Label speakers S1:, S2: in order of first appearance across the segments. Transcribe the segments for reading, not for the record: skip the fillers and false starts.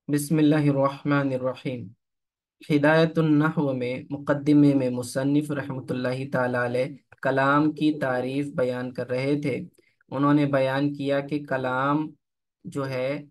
S1: बिस्मिल्लाहिर्रहमानिर्रहीम। हिदायतुन्नहव में मुकद्दिमे में मुसन्निफ रहमतुल्लाहि ताला अलैह कलाम की तारीफ बयान कर रहे थे। उन्होंने बयान किया कि कलाम जो है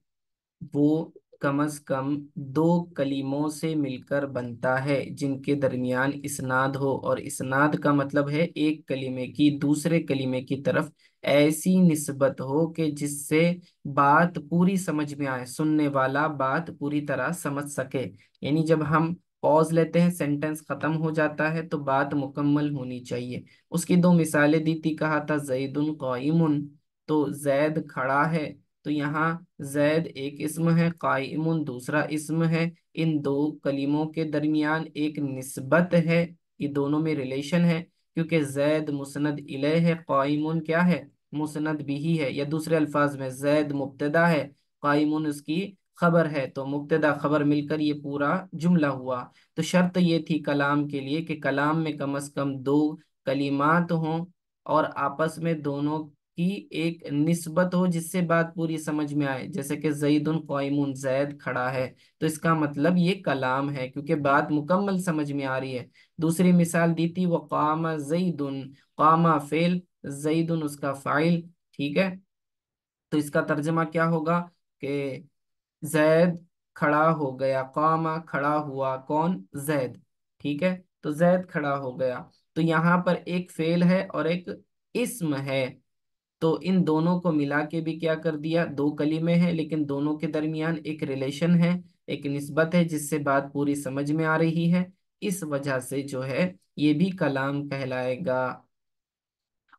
S1: वो कम अज कम दो कलीमों से मिलकर बनता है जिनके दरमियान इस्नाद हो, और इस्नाद का मतलब है एक कलीमे की दूसरे कलीमे की तरफ ऐसी निस्बत हो कि जिससे बात पूरी समझ में आए, सुनने वाला बात पूरी तरह समझ सके। यानी जब हम पॉज लेते हैं, सेंटेंस खत्म हो जाता है तो बात मुकम्मल होनी चाहिए। उसकी दो मिसालें दी थी, कहा था जैदुन काइमुन, तो जैद खड़ा है। तो यहाँ जैद एक इस्म है, काइमुन दूसरा इस्म है। इन दो कलीमों के दरमियान एक निस्बत है, ये दोनों में रिलेशन है, क्योंकि जैद मुसनद इलैह है, काइमुन क्या है, मुसनद बिही है। या दूसरे अल्फाज में जैद मुब्तदा है, काइमुन उसकी खबर है, तो मुब्तदा खबर मिलकर ये पूरा जुमला हुआ। तो शर्त ये थी कलाम के लिए कि कलाम में कम से कम दो कलिमात हों और आपस में दोनों की एक निस्बत हो जिससे बात पूरी समझ में आए। जैसे कि जैदुन काइमुन, जैद खड़ा है, तो इसका मतलब ये कलाम है क्योंकि बात मुकम्मल समझ में आ रही है। दूसरी मिसाल दी थी वो कामा जैदुन, कामा फेल, जैदुन उसका फाइल। ठीक है, तो इसका तर्जमा क्या होगा कि जैद खड़ा हो गया, कामा खड़ा हुआ, कौन, जैद। ठीक है, तो जैद खड़ा हो गया। तो यहाँ पर एक फेल है और एक इस्म है, तो इन दोनों को मिला के भी क्या कर दिया, दो कलीमे हैं लेकिन दोनों के दरमियान एक रिलेशन है, एक निस्बत है जिससे बात पूरी समझ में आ रही है। इस वजह से जो है ये भी कलाम कहलाएगा।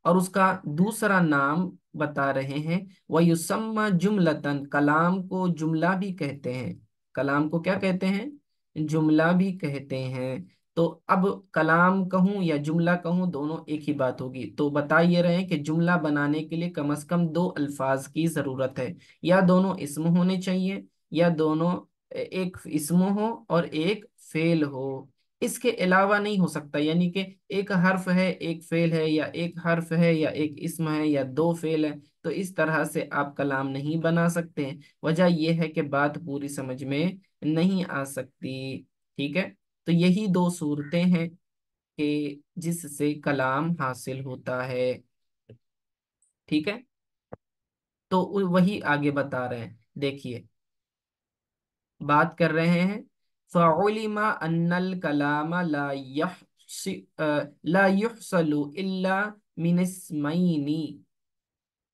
S1: और उसका दूसरा नाम बता रहे हैं, वह युसम्मा जुमलतन, कलाम को जुमला भी कहते हैं। कलाम को क्या कहते हैं, जुमला भी कहते हैं। तो अब कलाम कहूँ या जुमला कहूँ दोनों एक ही बात होगी। तो बता ये रहे हैं कि जुमला बनाने के लिए कम से कम दो अल्फाज की जरूरत है, या दोनों इस्म होने चाहिए, या दोनों एक इस्म हो और एक फेल हो। इसके अलावा नहीं हो सकता, यानी कि एक हर्फ है एक फेल है, या एक हर्फ है या एक इस्म है, या दो फेल है, तो इस तरह से आप कलाम नहीं बना सकते हैं। वजह यह है कि बात पूरी समझ में नहीं आ सकती। ठीक है, तो यही दो सूरतें हैं कि जिससे कलाम हासिल होता है। ठीक है, तो वही आगे बता रहे हैं, देखिए बात कर रहे हैं। फ़उलिमा अन्नल कलामा ला युहसलु इल्ला मिन इस्मैनी।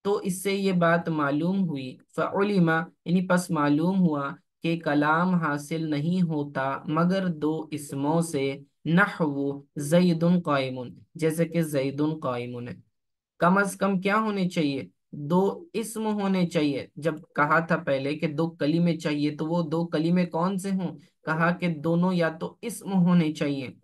S1: तो इससे ये बात मालूम हुई, फ़उलिमा यानी पस मालूम हुआ कि कलाम हासिल नहीं होता मगर दो इसमों से। नहवु ज़ैदुन कायमुन, जैसे कि ज़ैदुन कायमुन है, कम अज कम क्या होने चाहिए, दो इस्म होने चाहिए। जब कहा था पहले कि दो कलीमे चाहिए, तो वो दो कलीमे कौन से हों, कहा कि दोनों या तो इस्म होने चाहिए।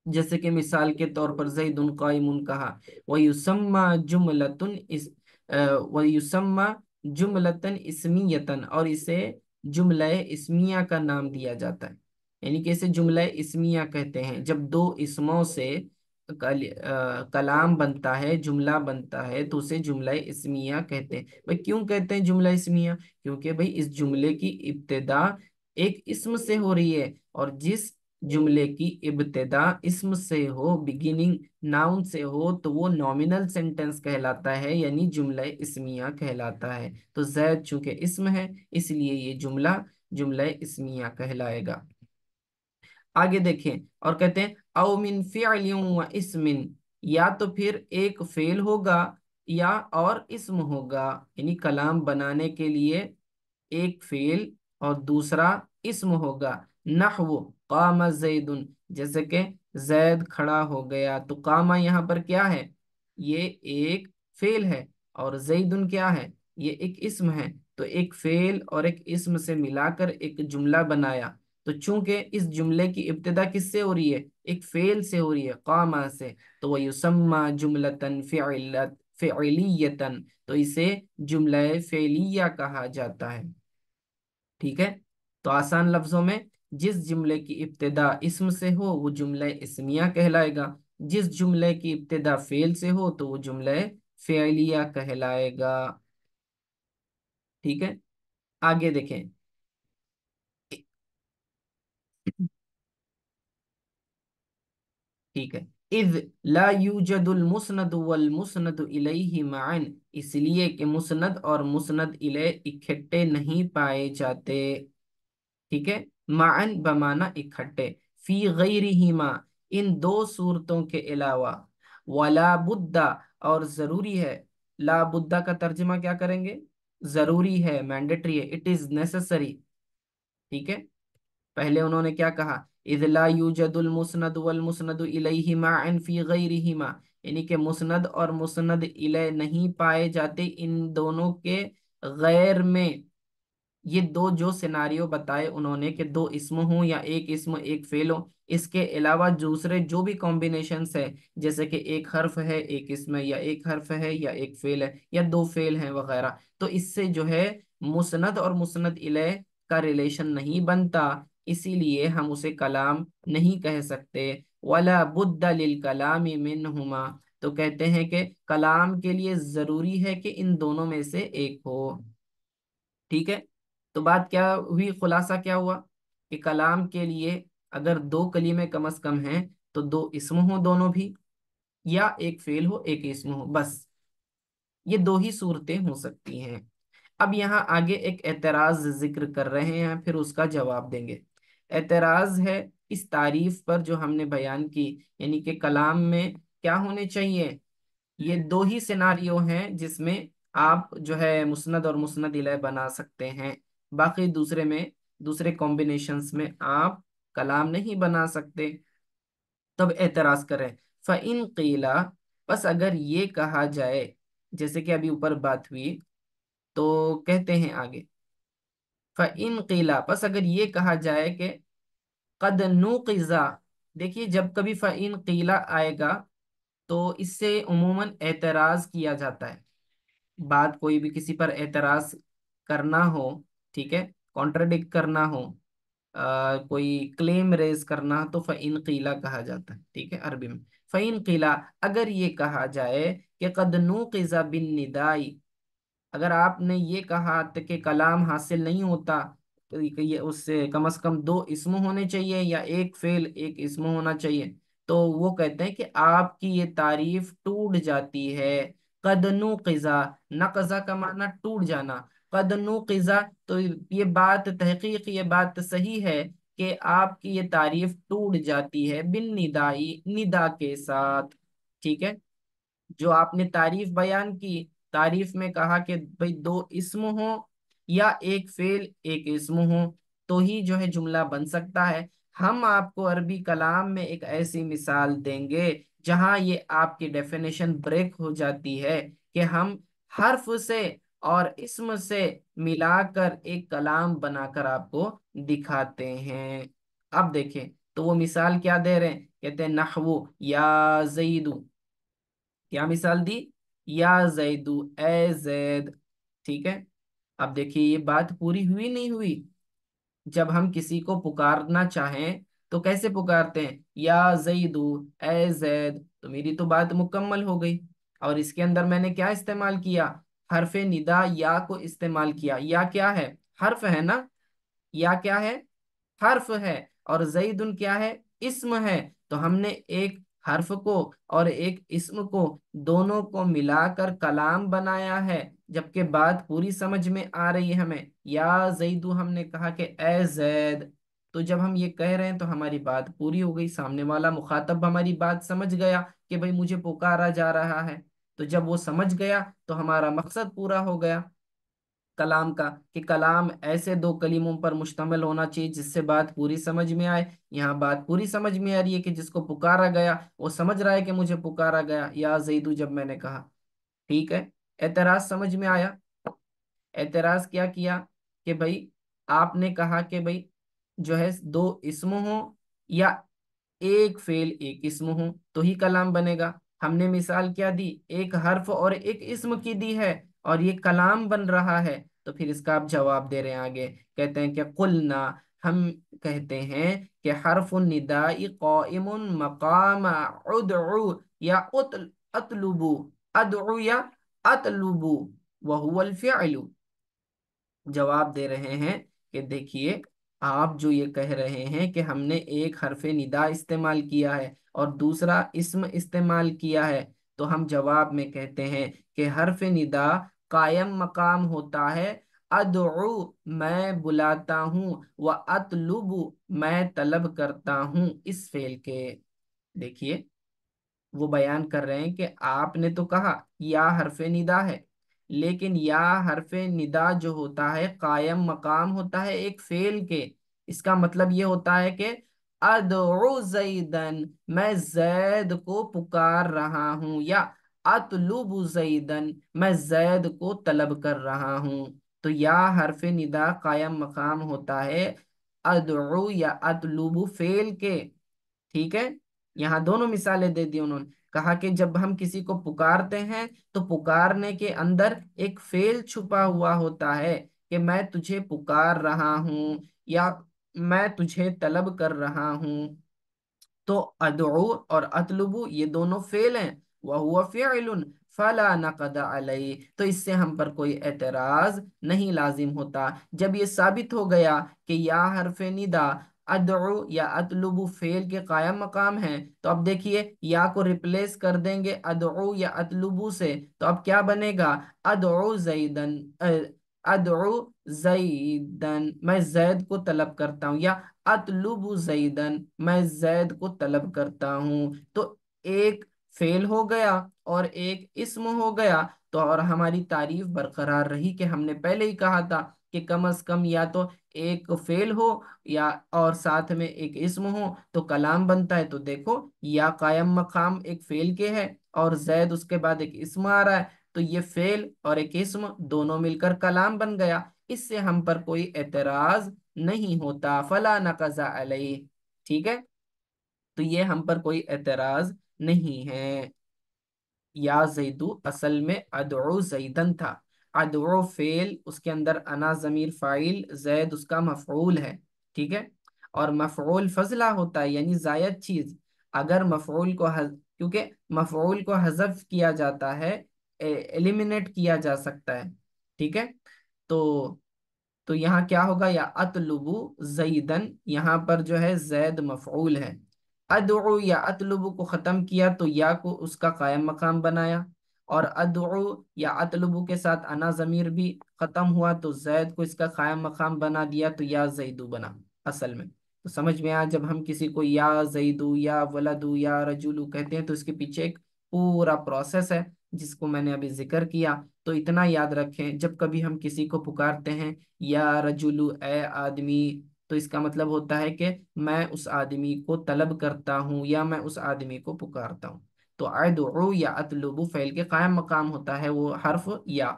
S1: जैसे कि मिसाल के तौर पर जैदुन कायमुन कहा, वयुसम्मा जुमलतुन इस वयुसम्मा जुमलतन इस्मियतन, और इसे जुमला इस्मिया का नाम दिया जाता है। यानी कि इसे जुमला इस्मिया कहते हैं जब दो इसमों से कलाम बनता है, जुमला बनता है, तो उसे जुमला इस्मिया कहते हैं। भाई क्यों कहते हैं जुमला इस्मिया, क्योंकि भाई इस जुमले की इब्तिदा एक इस्म से हो रही है, और जिस जुमले की इब्तिदा इस्म से हो, बिगिनिंग नाउन से हो, तो वो नॉमिनल सेंटेंस कहलाता है, यानी जुमला इस्मिया कहलाता है। तो जैद चूंकि इस्म है इसलिए ये जुमला जुमला इस्मिया कहलाएगा। आगे देखें, और कहते हैं औ मिन फ़िअलिन व इस्मिन, या तो फिर एक फेल होगा या और इस्म होगा। यानी कलाम बनाने के लिए एक फेल और दूसरा इस्म होगा। नहवु कामा जैदुन, जैसे कि जैद खड़ा हो गया, तो कामा यहाँ पर क्या है, ये एक फेल है, और जैदुन क्या है, ये एक इस्म है। तो एक फेल और एक इस्म से मिलाकर एक जुमला बनाया। तो चूंकि इस जुमले की इब्तिदा किससे हो रही है, एक फेल से हो रही है, कामा से, तो वह युसम्मा जुमलतन फ़िअलियतन, तो इसे जुमला फेलिया कहा जाता है। ठीक है, तो आसान लफ्जों में जिस जुमले की इब्तिदा इस्म से हो वो जुमला इस्मिया कहलाएगा, जिस जुमले की इब्तिदा फेल से हो तो वो जुमला फेलिया कहलाएगा। ठीक है, आगे देखें। ठीक है। इذ ला यूजदुल मुस्नद वल मुस्नद इलैहि मअन, इसलिए कि मुस्नद और मुस्नद इलै इकट्ठे नहीं पाए जाते। ठीक है। मअन बमाना इकट्ठे, फी गैरिहिमा, इन दो सूरतों के अलावा, वला बुद्दा, और जरूरी है। ला बुद्दा का तर्जुमा क्या करेंगे? जरूरी है, मैंडेटरी है, इट इज नेसेसरी। ठीक है। पहले उन्होंने क्या कहा? इज़ ला यूजदुल मुस्नद वल मुस्नद इलैहि मअन फी गैरिहिमा, यानी कि मुस्नद और मुस्नद इलै नहीं पाए जाते इन दोनों के गैर में। ये दो जो सिनारियो बताए उन्होंने कि दो इस्म हो या एक इस्म एक फेल हो, इसके अलावा दूसरे जो भी कॉम्बिनेशंस है, जैसे कि एक हर्फ है एक इस्म है, या एक हर्फ है या एक फेल है, या दो फेल हैं वगैरह, तो इससे जो है मुस्नद और मुस्नद इलैह का रिलेशन नहीं बनता, इसीलिए हम उसे कलाम नहीं कह सकते। वला बुद्दा लिल कलामी मिनहुमा, तो कहते हैं कि कलाम के लिए जरूरी है कि इन दोनों में से एक हो। ठीक है। तो बात क्या हुई, खुलासा क्या हुआ कि कलाम के लिए अगर दो कलीमे कम अज कम हैं तो दो इस्म हो दोनों भी, या एक फेल हो एक इस्म हो, बस ये दो ही सूरतें हो सकती हैं। अब यहाँ आगे एक एतराज जिक्र कर रहे हैं, फिर उसका जवाब देंगे। एतराज है इस तारीफ पर जो हमने बयान की, यानी कि कलाम में क्या होने चाहिए, ये दो ही सिनारियो हैं जिसमें आप जो है मुस्नद और मुस्नद इलैह बना सकते हैं, बाकी दूसरे में, दूसरे कॉम्बिनेशंस में आप कलाम नहीं बना सकते। तब एतराज करें, फ़इन क़ीला, बस अगर ये कहा जाए, जैसे कि अभी ऊपर बात हुई, तो कहते हैं आगे, फ़इन क़ीला, बस अगर ये कहा जाए कि कद नुक़िज़ा, देखिए जब कभी फ़इन क़ीला आएगा तो इससे उमूमन एतराज किया जाता है। बात कोई भी किसी पर एतराज करना हो, ठीक है, कॉन्ट्रडिक्ट करना हो, कोई क्लेम रेज करना, तो फ़इन क़ीला कहा जाता है। ठीक है, अरबी में फ़इन क़ीला, अगर ये कहा जाए कि कद नूक़िज़ा बिन निदाई, अगर आपने ये कहा तो कि कलाम हासिल नहीं होता, तो ये उससे कम से कम दो इस्म होने चाहिए या एक फेल एक इस्म होना चाहिए, तो वो कहते हैं कि आपकी ये तारीफ टूट जाती है। कदनु क़िज़ा, नक़ज़ा का माना टूट जाना, कदनु क़िज़ा, तो ये बात तहकीक, ये बात सही है कि आपकी ये तारीफ टूट जाती है बिन निदाई, निदा के साथ। ठीक है। जो आपने तारीफ बयान की, तारीफ में कहा कि भाई दो इस्म हो या एक फेल एक इस्म हो, तो ही जो है जुमला बन सकता है। हम आपको अरबी कलाम में एक ऐसी मिसाल देंगे जहां ये आपकी डेफिनेशन ब्रेक हो जाती है कि हम हर्फ से और इस्म से मिलाकर एक कलाम बनाकर आपको दिखाते हैं। अब देखें, तो वो मिसाल क्या दे रहे हैं, कहते हैं नहवु या जईदू, क्या मिसाल दी, या जैदू, ए जैद। ठीक है। अब देखिए ये बात पूरी हुई नहीं हुई? जब हम किसी को पुकारना चाहें तो कैसे पुकारते हैं, या जैदू, ए जैद, तो मेरी तो बात मुकम्मल हो गई। और इसके अंदर मैंने क्या इस्तेमाल किया, हरफे निदा या को इस्तेमाल किया। या क्या है, हर्फ है ना, या क्या है, हर्फ है, और जईदुन क्या है, इस्म है। तो हमने एक हर्फ को और एक इस्म को, दोनों को मिलाकर कलाम बनाया है, जबकि बात पूरी समझ में आ रही है हमें। या जईदू हमने कहा कि ए जैद, तो जब हम ये कह रहे हैं तो हमारी बात पूरी हो गई, सामने वाला मुखातब हमारी बात समझ गया कि भाई मुझे पुकारा जा रहा है। तो जब वो समझ गया तो हमारा मकसद पूरा हो गया कलाम का, कि कलाम ऐसे दो कलीमों पर मुश्तमिल होना चाहिए जिससे बात पूरी समझ में आए। यहाँ बात पूरी समझ में आ रही है कि जिसको पुकारा गया वो समझ रहा है कि मुझे पुकारा गया, या जईदू जब मैंने कहा। ठीक है। एतराज समझ में आया? एतराज क्या किया कि भाई आपने कहा कि भाई जो है दो इस्म हो या एक फेल एक इस्म हो तो ही कलाम बनेगा। हमने मिसाल क्या दी, एक हर्फ और एक इस्म की दी है, और ये कलाम बन रहा है। तो फिर इसका आप जवाब दे रहे हैं आगे, कहते हैं कि कुलना, हम कहते हैं कि हर्फ निदाई काइमुन मकाम उदउ या अतलुबु, अदउ या अतलुबु, वहुवल फ़िअलु। जवाब दे रहे हैं कि देखिए آپ جو یہ کہہ رہے ہیں کہ ہم نے ایک حرف ندا استعمال کیا ہے اور دوسرا اسم استعمال کیا ہے، تو ہم جواب میں کہتے ہیں کہ حرف ندا قائم مقام ہوتا ہے ادعو میں بلاتا ہوں، و اطلب میں طلب کرتا ہوں اس فعل کے۔ دیکھیے وہ بیان کر رہے ہیں کہ آپ نے تو کہا یا حرف ندا ہے، لیکن یا حرف ندا جو ہوتا ہے قائم مقام ہوتا ہے ایک فعل کے۔ اس کا مطلب یہ ہوتا ہے کہ ادعو زیدن میں زید کو پکار رہا ہوں، یا اطلب زیدن میں زید کو طلب کر رہا ہوں۔ تو یا حرف ندا قائم مقام ہوتا ہے ادعو یا اطلب فعل کے، ٹھیک ہے۔ یہاں دونوں مثالیں دے دی انہوں نے، کہا کہ جب ہم کسی کو پکارتے ہیں تو پکارنے کے اندر ایک فعل چھپا ہوا ہوتا ہے کہ میں تجھے پکار رہا ہوں یا میں تجھے طلب کر رہا ہوں۔ تو ادعو اور اطلبو یہ دونوں فعل ہیں، وَهُوَ فِعْلٌ فَلَا نَقَدَ عَلَيْهِ، تو اس سے ہم پر کوئی اعتراض نہیں لازم ہوتا۔ جب یہ ثابت ہو گیا کہ یا حرف ندا ادعو یا اطلبو فعل کے قائم مقام ہیں، تو اب دیکھیے یا کو ریپلیس کر دیں گے ادعو یا اطلبو سے، تو اب کیا بنے گا؟ ادعو زیدن، ادعو زیدن میں زید کو طلب کرتا ہوں، یا اطلب زیدن میں زید کو طلب کرتا ہوں۔ تو ایک فعل ہو گیا اور ایک اسم ہو گیا، تو اور ہماری تعریف برقرار رہی کہ ہم نے پہلے ہی کہا تھا کہ کم از کم یا تو ایک فعل ہو یا اور ساتھ میں ایک اسم ہو تو کلام بنتا ہے۔ تو دیکھو یا قائم مقام ایک فعل کے ہے اور زید اس کے بعد ایک اسم آ رہا ہے، تو یہ فعل اور ایک اسم دونوں مل کر کلام بن گیا۔ اس سے ہم پر کوئی اعتراض نہیں ہوتا، فلا نقض علیہ، ٹھیک ہے۔ تو یہ ہم پر کوئی اعتراض نہیں ہے۔ یا زیدو اصل میں ادعو زیدن تھا، ادعو فعل، اس کے اندر انا ضمیر فاعل، زید اس کا مفعول ہے، ٹھیک ہے۔ اور مفعول فضلہ ہوتا ہے یعنی زائد چیز، اگر مفعول کو کیونکہ مفعول کو حذف کیا جاتا ہے، ایلیمینیٹ کیا جا سکتا ہے، ٹھیک ہے۔ تو تو یہاں کیا ہوگا؟ یا اطلبو زیدن، یہاں پر جو ہے زید مفعول ہے، ادعو یا اطلبو کو ختم کیا تو یا کو اس کا قائم مقام بنایا، اور ادعو یا اطلبو کے ساتھ انا ضمیر بھی ختم ہوا تو زید کو اس کا قائم مقام بنا دیا، تو یا زیدو بنا اصل میں۔ تو سمجھ میں آیا، جب ہم کسی کو یا زیدو یا ولدو یا رجولو کہتے ہیں تو اس کے پیچھے ایک پورا پروسیس ہے جس کو میں نے ابھی ذکر کیا۔ تو اتنا یاد رکھیں، جب کبھی ہم کسی کو پکارتے ہیں یا رجولو اے آدمی، تو اس کا مطلب ہوتا ہے کہ میں اس آدمی کو طلب کرتا ہوں یا میں اس آدمی کو پکارتا ہوں۔ تو ادعو یا اطلبو فعل کے قائم مقام ہوتا ہے وہ حرف یا۔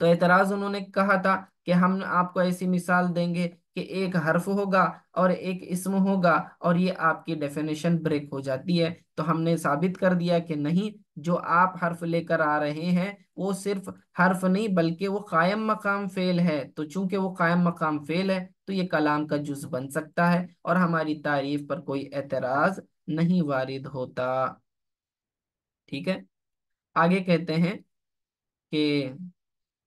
S1: تو اعتراض انہوں نے کہا تھا کہ ہم آپ کو ایسی مثال دیں گے کہ ایک حرف ہوگا اور ایک اسم ہوگا اور یہ آپ کی ڈیفینیشن بریک ہو جاتی ہے۔ تو ہم نے ثابت کر دیا کہ نہیں، جو آپ حرف لے کر آ رہے ہیں وہ صرف حرف نہیں بلکہ وہ قائم مقام فعل ہے، تو چونکہ وہ قائم مقام فعل ہے تو یہ کلام کا جز بن سکتا ہے اور ہماری تعریف پر کوئی اعتراض نہیں وارد ہوتا، ٹھیک ہے۔ آگے کہتے ہیں کہ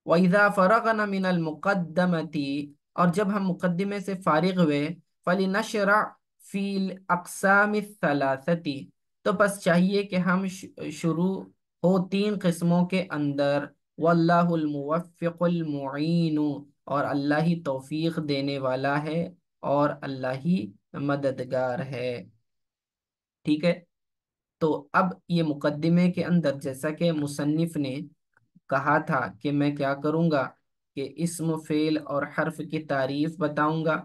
S1: وَإِذَا فَرَغْنَا مِنَ الْمُقَدَّمَةِ، اور جب ہم مقدمے سے فارغ ہوئے، فَلِنَشْرَعْ فِي الْأَقْسَامِ الثَّلَاثَةِ، تو بس چاہیے کہ ہم شروع ہو تین قسموں کے اندر، وَاللَّهُ الْمُوَفِّقُ الْمُعِينُ، اور اللہ ہی توفیق دینے والا ہے اور اللہ ہی مددگار ہے، ٹھیک ہے۔ تو اب یہ مقدمے کے اندر جیسا کہ مصنف نے کہا تھا کہ میں کیا کروں گا کہ اسم فعل اور حرف کی تعریف بتاؤں گا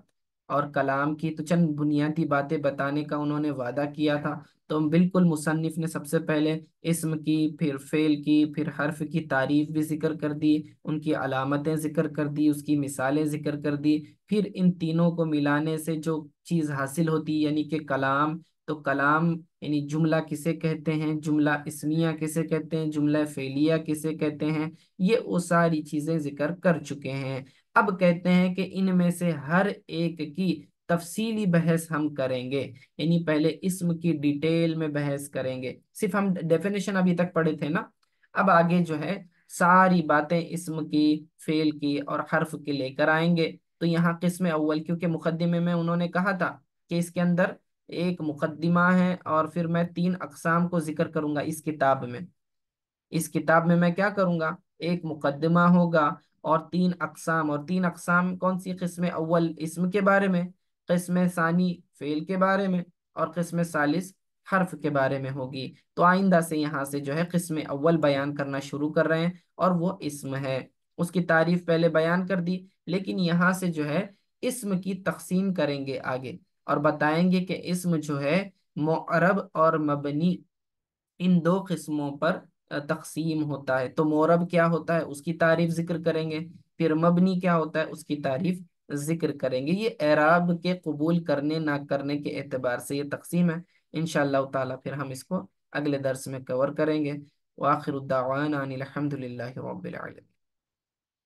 S1: اور کلام کی تو چند بنیادی باتیں بتانے کا انہوں نے وعدہ کیا تھا، تو بالکل مصنف نے سب سے پہلے اسم کی، پھر فعل کی، پھر حرف کی تعریف بھی ذکر کر دی، ان کی علامتیں ذکر کر دی، اس کی مثالیں ذکر کر دی، پھر ان تینوں کو ملانے سے جو چیز حاصل ہوتی یعنی کہ کلام، تو کلام یعنی جملہ کسے کہتے ہیں، جملہ اسمیہ کسے کہتے ہیں، جملہ فعلیہ کسے کہتے ہیں، یہ وہ ساری چیزیں ذکر کر چکے ہیں۔ اب کہتے ہیں کہ ان میں سے ہر ایک کی تفصیلی بحث ہم کریں گے، یعنی پہلے اسم کی ڈیٹیل میں بحث کریں گے، صرف ہم ڈیفینیشن ابھی تک پڑھے تھے نا، اب آگے جو ہے ساری باتیں اسم کی، فعل کی اور حرف کی لے کر آئیں گے۔ تو یہاں قسم اول، کیونکہ مقدمے میں انہوں نے کہا تھا کہ اس کے اندر ایک مقدمہ ہے اور پھر میں 3 اقسام کو ذکر کروں گا اس کتاب میں. اس کتاب میں کیا کروں گا؟ ایک مقدمہ ہوگا اور 3 اقسام. اور 3 اقسام کون سی؟ قسم اول اسم کے بارے میں، قسم ثانی فعل کے بارے میں، اور قسم ثالث حرف کے بارے میں ہوگی. تو آئندہ سے یہاں سے جو ہے قسم اول بیان کرنا شروع کر رہے ہیں، اور وہ اسم ہے. اس کی تعریف پہلے بیان کر دی، لیکن یہاں سے جو ہے اسم کی تقسیم کریں گے آگے، اور بتائیں گے کہ اسم جو ہے معرب اور مبنی، ان 2 قسموں پر تقسیم ہوتا ہے. تو معرب کیا ہوتا ہے اس کی تعریف ذکر کریں گے، پھر مبنی کیا ہوتا ہے اس کی تعریف ذکر کریں گے. یہ اعراب کے قبول کرنے نہ کرنے کے اعتبار سے یہ تقسیم ہے. انشاءاللہ تعالی پھر ہم اس کو اگلے درس میں کور کریں گے. وآخر الدعوانا ان الحمد للہ رب العالمین.